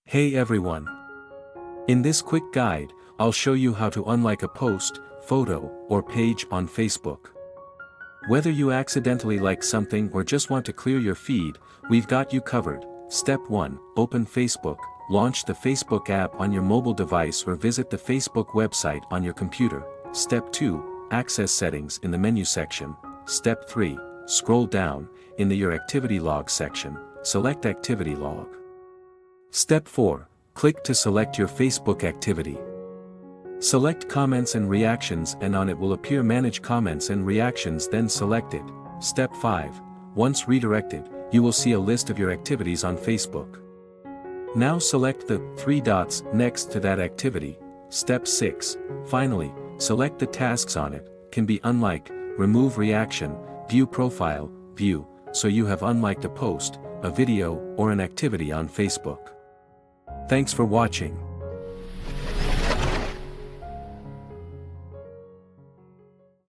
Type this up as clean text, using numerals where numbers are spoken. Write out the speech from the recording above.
Hey everyone! In this quick guide, I'll show you how to unlike a post, photo, or page on Facebook. Whether you accidentally like something or just want to clear your feed, we've got you covered. Step 1. Open Facebook. Launch the Facebook app on your mobile device or visit the Facebook website on your computer. Step 2. Access settings in the menu section. Step 3. Scroll down, in the Your Activity Log section, select Activity Log. Step 4. Click to select your Facebook activity. Select Comments and Reactions and on it will appear Manage Comments and Reactions, then select it. Step 5. Once redirected, you will see a list of your activities on Facebook. Now select the 3 dots next to that activity. Step 6. Finally, select the tasks on it, can be unlike, remove reaction, view profile, view, so you have unliked a post, a video, or an activity on Facebook. Thanks for watching.